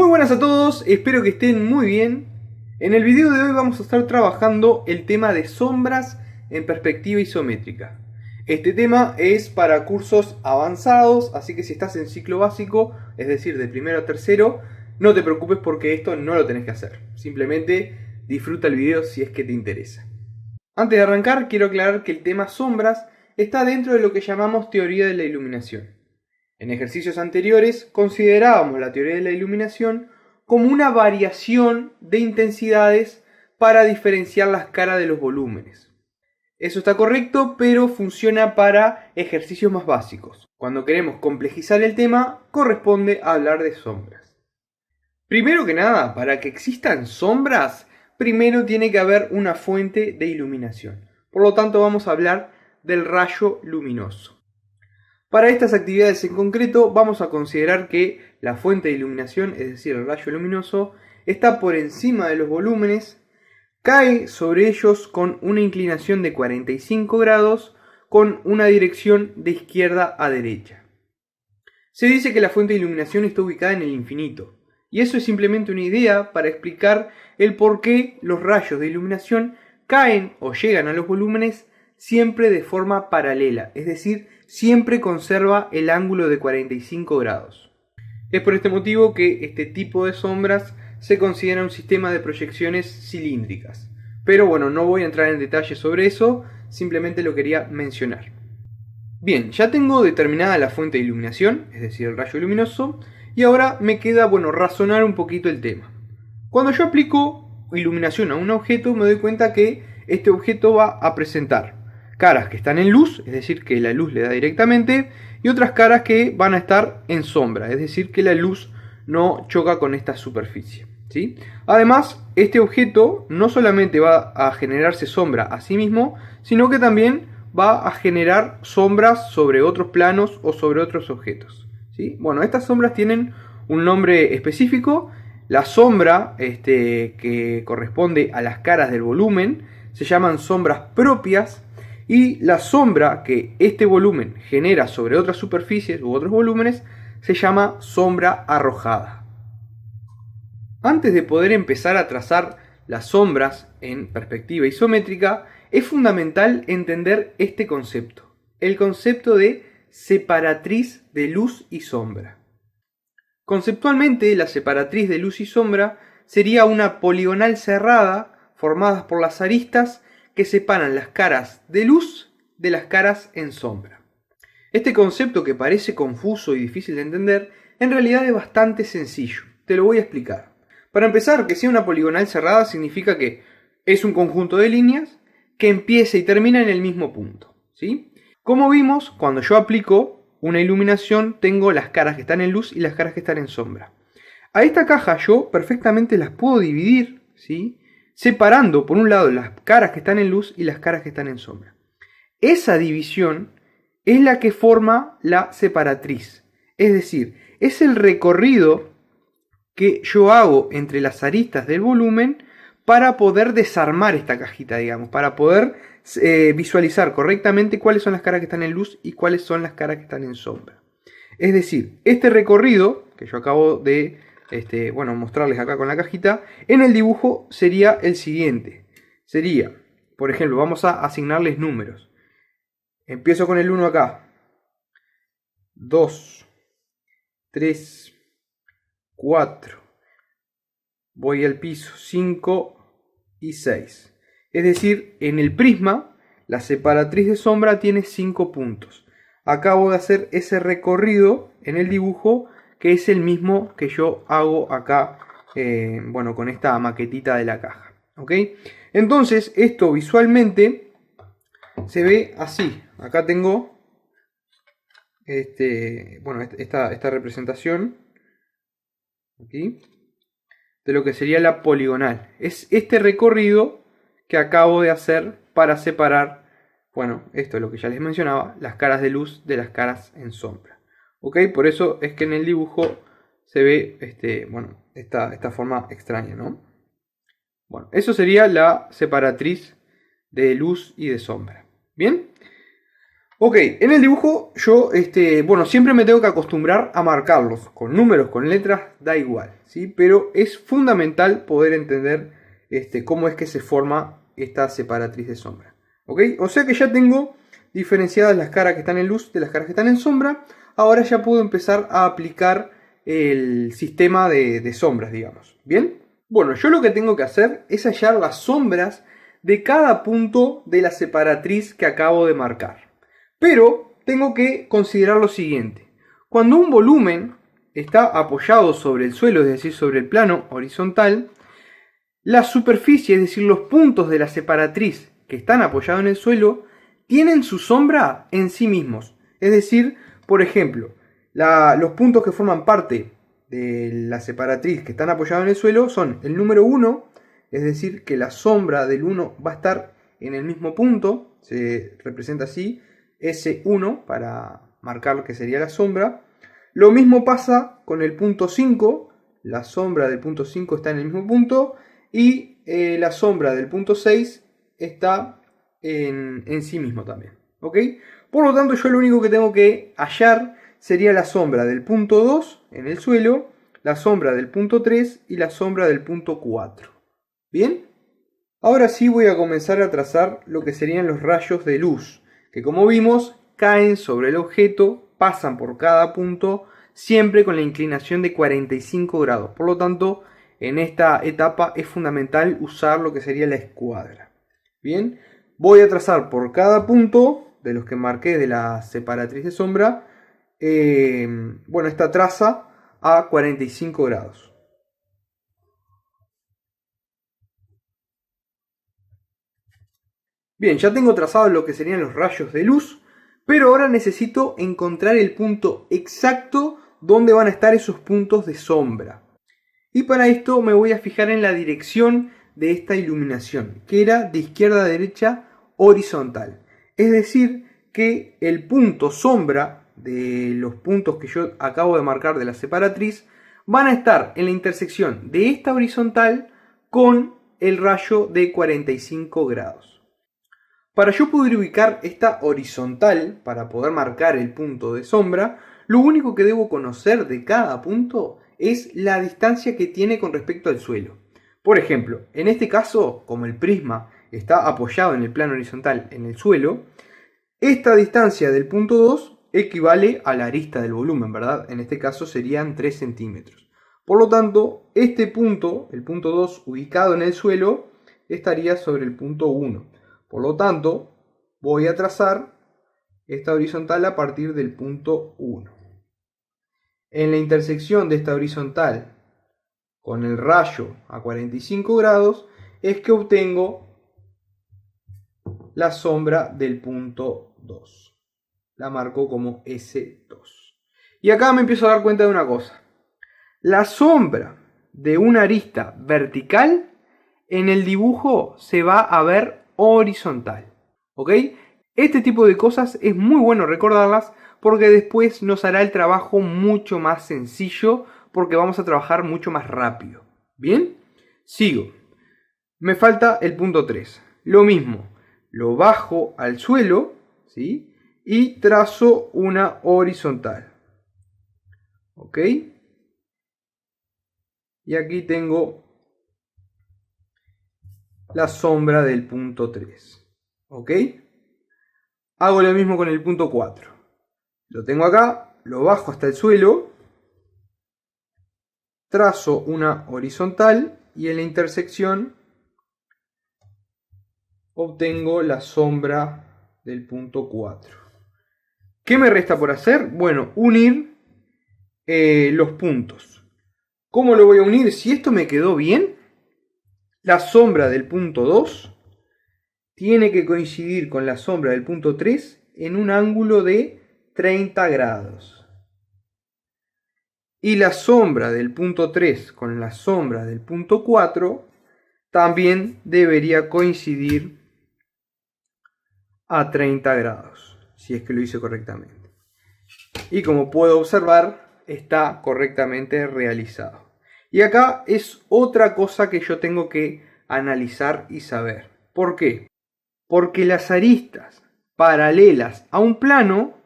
Muy buenas a todos, espero que estén muy bien. En el video de hoy vamos a estar trabajando el tema de sombras en perspectiva isométrica. Este tema es para cursos avanzados, así que si estás en ciclo básico, es decir, de primero a tercero, no te preocupes porque esto no lo tenés que hacer. Simplemente disfruta el video si es que te interesa. Antes de arrancar, quiero aclarar que el tema sombras está dentro de lo que llamamos teoría de la iluminación. En ejercicios anteriores considerábamos la teoría de la iluminación como una variación de intensidades para diferenciar las caras de los volúmenes. Eso está correcto, pero funciona para ejercicios más básicos. Cuando queremos complejizar el tema, corresponde hablar de sombras. Primero que nada, para que existan sombras, primero tiene que haber una fuente de iluminación. Por lo tanto, vamos a hablar del rayo luminoso. Para estas actividades en concreto vamos a considerar que la fuente de iluminación, es decir, el rayo luminoso, está por encima de los volúmenes, cae sobre ellos con una inclinación de 45 grados con una dirección de izquierda a derecha. Se dice que la fuente de iluminación está ubicada en el infinito, y eso es simplemente una idea para explicar el por qué los rayos de iluminación caen o llegan a los volúmenes siempre de forma paralela, es decir, siempre conserva el ángulo de 45 grados. Es por este motivo que este tipo de sombras se considera un sistema de proyecciones cilíndricas. Pero bueno, no voy a entrar en detalle sobre eso, simplemente lo quería mencionar. Bien, ya tengo determinada la fuente de iluminación, es decir, el rayo luminoso, y ahora me queda, razonar un poquito el tema. Cuando yo aplico iluminación a un objeto, me doy cuenta que este objeto va a presentar caras que están en luz, es decir, que la luz le da directamente, y otras caras que van a estar en sombra, es decir, que la luz no choca con esta superficie, ¿sí? Además, este objeto no solamente va a generarse sombra a sí mismo, sino que también va a generar sombras sobre otros planos o sobre otros objetos, ¿sí? Bueno, estas sombras tienen un nombre específico. La sombra que corresponde a las caras del volumen se llaman sombras propias, y la sombra que este volumen genera sobre otras superficies u otros volúmenes se llama sombra arrojada. Antes de poder empezar a trazar las sombras en perspectiva isométrica, es fundamental entender este concepto, el concepto de separatriz de luz y sombra. Conceptualmente, la separatriz de luz y sombra sería una poligonal cerrada formada por las aristas que separan las caras de luz de las caras en sombra. Este concepto, que parece confuso y difícil de entender, en realidad es bastante sencillo. Te lo voy a explicar. Para empezar, que sea una poligonal cerrada significa que es un conjunto de líneas que empieza y termina en el mismo punto, ¿sí? Como vimos, cuando yo aplico una iluminación, tengo las caras que están en luz y las caras que están en sombra. A esta caja yo perfectamente las puedo dividir, ¿sí?, separando por un lado las caras que están en luz y las caras que están en sombra. Esa división es la que forma la separatriz, es decir, es el recorrido que yo hago entre las aristas del volumen para poder desarmar esta cajita, digamos, para poder visualizar correctamente cuáles son las caras que están en luz y cuáles son las caras que están en sombra. Es decir, este recorrido que yo acabo de mostrarles acá con la cajita, en el dibujo sería el siguiente. Sería, por ejemplo, vamos a asignarles números. Empiezo con el 1 acá. 2, 3, 4. Voy al piso, 5 y 6. Es decir, en el prisma, la separatriz de sombra tiene 5 puntos. Acabo de hacer ese recorrido en el dibujo, que es el mismo que yo hago acá, con esta maquetita de la caja, ¿ok? Entonces, esto visualmente se ve así. Acá tengo esta representación, ¿okay?, de lo que sería la poligonal. Es este recorrido que acabo de hacer para separar, esto es lo que ya les mencionaba, las caras de luz de las caras en sombra. ¿Ok? Por eso es que en el dibujo se ve esta forma extraña, ¿no? Bueno, eso sería la separatriz de luz y de sombra. ¿Bien? Ok, en el dibujo yo, bueno, siempre me tengo que acostumbrar a marcarlos, con números, con letras, da igual, ¿sí? Pero es fundamental poder entender cómo es que se forma esta separatriz de sombra, ¿ok? O sea que ya tengo diferenciadas las caras que están en luz de las caras que están en sombra. Ahora ya puedo empezar a aplicar el sistema de sombras, digamos, ¿bien? Bueno, yo lo que tengo que hacer es hallar las sombras de cada punto de la separatriz que acabo de marcar. Pero tengo que considerar lo siguiente. Cuando un volumen está apoyado sobre el suelo, es decir, sobre el plano horizontal, la superficie, es decir, los puntos de la separatriz que están apoyados en el suelo, tienen su sombra en sí mismos. Es decir, por ejemplo, los puntos que forman parte de la separatriz que están apoyados en el suelo son el número 1, es decir, que la sombra del 1 va a estar en el mismo punto, se representa así, S1 para marcar lo que sería la sombra. Lo mismo pasa con el punto 5, la sombra del punto 5 está en el mismo punto y la sombra del punto 6 está en sí mismo también, ¿ok? Por lo tanto, yo lo único que tengo que hallar sería la sombra del punto 2 en el suelo, la sombra del punto 3 y la sombra del punto 4. ¿Bien? Ahora sí voy a comenzar a trazar lo que serían los rayos de luz, que como vimos caen sobre el objeto, pasan por cada punto, siempre con la inclinación de 45 grados. Por lo tanto, en esta etapa es fundamental usar lo que sería la escuadra. Bien, voy a trazar por cada punto de los que marqué de la separatriz de sombra, bueno, esta traza a 45 grados. Bien, ya tengo trazado lo que serían los rayos de luz, pero ahora necesito encontrar el punto exacto donde van a estar esos puntos de sombra. Y para esto me voy a fijar en la dirección de esta iluminación, que era de izquierda a derecha horizontal. Es decir, que el punto sombra de los puntos que yo acabo de marcar de la separatriz van a estar en la intersección de esta horizontal con el rayo de 45 grados. Para yo poder ubicar esta horizontal, para poder marcar el punto de sombra, lo único que debo conocer de cada punto es la distancia que tiene con respecto al suelo. Por ejemplo, en este caso, como el prisma está apoyado en el plano horizontal en el suelo, esta distancia del punto 2 equivale a la arista del volumen, ¿verdad? En este caso serían 3 centímetros. Por lo tanto, este punto, el punto 2 ubicado en el suelo, estaría sobre el punto 1. Por lo tanto, voy a trazar esta horizontal a partir del punto 1. En la intersección de esta horizontal con el rayo a 45 grados es que obtengo la sombra del punto 2. La marco como S2. Y acá me empiezo a dar cuenta de una cosa. La sombra de una arista vertical en el dibujo se va a ver horizontal, ¿ok? Este tipo de cosas es muy bueno recordarlas porque después nos hará el trabajo mucho más sencillo porque vamos a trabajar mucho más rápido. ¿Bien? Sigo. Me falta el punto 3. Lo mismo, lo bajo al suelo, ¿sí? Y trazo una horizontal. ¿Ok? Y aquí tengo la sombra del punto 3. ¿Ok? Hago lo mismo con el punto 4. Lo tengo acá, lo bajo hasta el suelo, trazo una horizontal y en la intersección obtengo la sombra del punto 4. ¿Qué me resta por hacer? Bueno, unir los puntos. ¿Cómo lo voy a unir? Si esto me quedó bien, la sombra del punto 2 tiene que coincidir con la sombra del punto 3 en un ángulo de 30 grados. Y la sombra del punto 3 con la sombra del punto 4 también debería coincidir a 30 grados, si es que lo hice correctamente. Y como puedo observar, está correctamente realizado. Y acá es otra cosa que yo tengo que analizar y saber. ¿Por qué? Porque las aristas paralelas a un plano,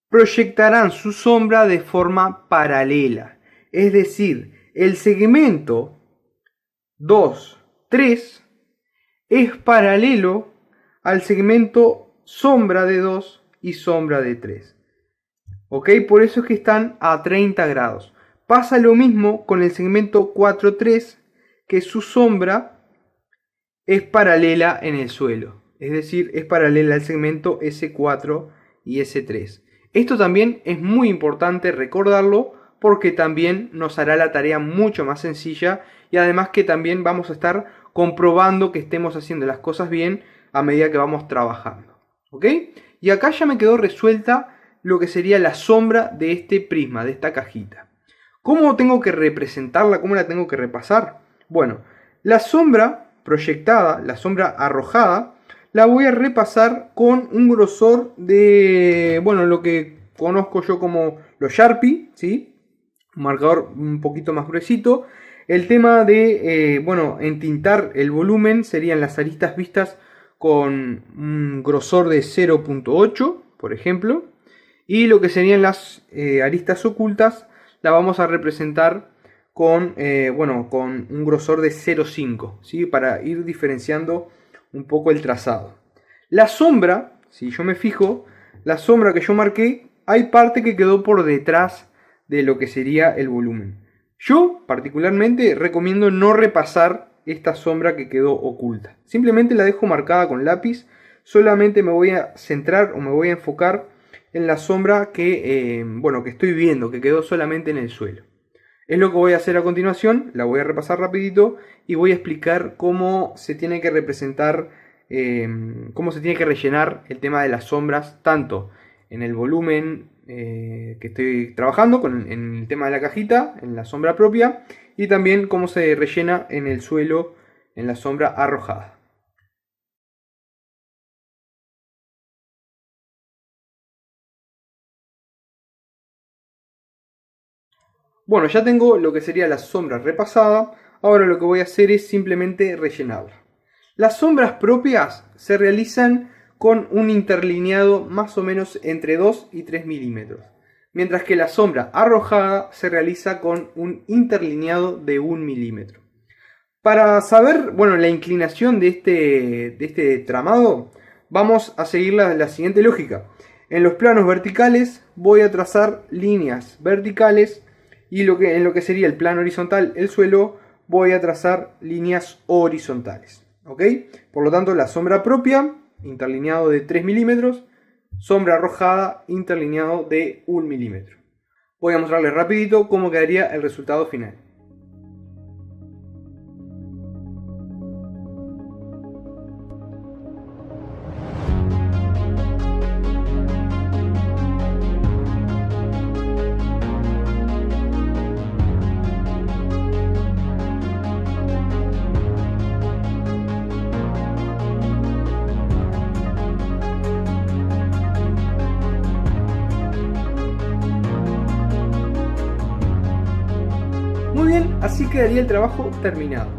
proyectarán su sombra de forma paralela. Es decir, el segmento 2, 3 es paralelo al segmento sombra de 2 y sombra de 3. ¿Ok? Por eso es que están a 30 grados. Pasa lo mismo con el segmento 4, 3, que su sombra es paralela en el suelo. Es decir, es paralela al segmento S4 y S3. Esto también es muy importante recordarlo porque también nos hará la tarea mucho más sencilla y además que también vamos a estar comprobando que estemos haciendo las cosas bien a medida que vamos trabajando. ¿Ok? Y acá ya me quedó resuelta lo que sería la sombra de este prisma, de esta cajita. ¿Cómo tengo que representarla? ¿Cómo la tengo que repasar? Bueno, la sombra proyectada, la sombra arrojada, la voy a repasar con un grosor de, bueno, lo que conozco yo como los Sharpie, ¿sí? Un marcador un poquito más gruesito. El tema de, bueno, entintar el volumen serían las aristas vistas con un grosor de 0.8, por ejemplo. Y lo que serían las aristas ocultas la vamos a representar con, bueno, con un grosor de 0.5, ¿sí? Para ir diferenciando un poco el trazado. La sombra, si yo me fijo, la sombra que yo marqué, hay parte que quedó por detrás de lo que sería el volumen. Yo particularmente recomiendo no repasar esta sombra que quedó oculta. Simplemente la dejo marcada con lápiz. Solamente me voy a centrar o me voy a enfocar en la sombra que, bueno, que estoy viendo, que quedó solamente en el suelo. Es lo que voy a hacer a continuación, la voy a repasar rapidito y voy a explicar cómo se tiene que representar, cómo se tiene que rellenar el tema de las sombras, tanto en el volumen que estoy trabajando, en el tema de la cajita, en la sombra propia, y también cómo se rellena en el suelo, en la sombra arrojada. Bueno, ya tengo lo que sería la sombra repasada. Ahora lo que voy a hacer es simplemente rellenarla. Las sombras propias se realizan con un interlineado más o menos entre 2 y 3 milímetros. Mientras que la sombra arrojada se realiza con un interlineado de 1 milímetro. Para saber, bueno, la inclinación de este tramado, vamos a seguir la siguiente lógica. En los planos verticales voy a trazar líneas verticales y en lo que sería el plano horizontal, el suelo, voy a trazar líneas horizontales. ¿Ok? Por lo tanto, la sombra propia, interlineado de 3 milímetros, sombra arrojada, interlineado de 1 milímetro. Voy a mostrarles rapidito cómo quedaría el resultado final. Muy bien, así quedaría el trabajo terminado.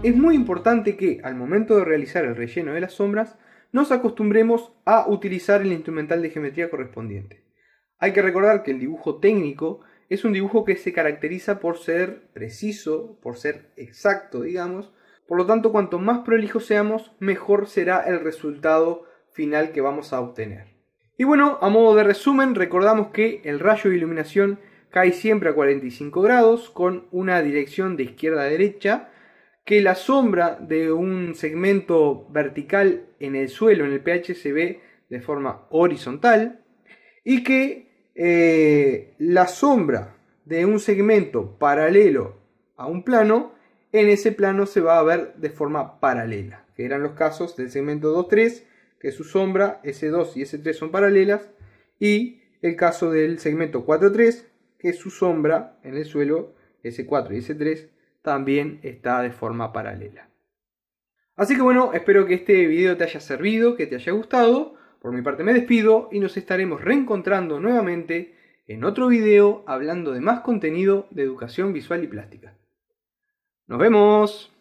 Es muy importante que al momento de realizar el relleno de las sombras nos acostumbremos a utilizar el instrumental de geometría correspondiente. Hay que recordar que el dibujo técnico es un dibujo que se caracteriza por ser preciso, por ser exacto, digamos. Por lo tanto, cuanto más prolijos seamos, mejor será el resultado final que vamos a obtener. Y bueno, a modo de resumen, recordamos que el rayo de iluminación cae siempre a 45 grados con una dirección de izquierda a derecha, que la sombra de un segmento vertical en el suelo, en el pH, se ve de forma horizontal y que la sombra de un segmento paralelo a un plano, en ese plano se va a ver de forma paralela, que eran los casos del segmento 2-3, que su sombra S2 y S3 son paralelas, y el caso del segmento 4-3, que su sombra en el suelo S4 y S3 también está de forma paralela. Así que bueno, espero que este video te haya servido, que te haya gustado. Por mi parte me despido y nos estaremos reencontrando nuevamente en otro video hablando de más contenido de educación visual y plástica. ¡Nos vemos!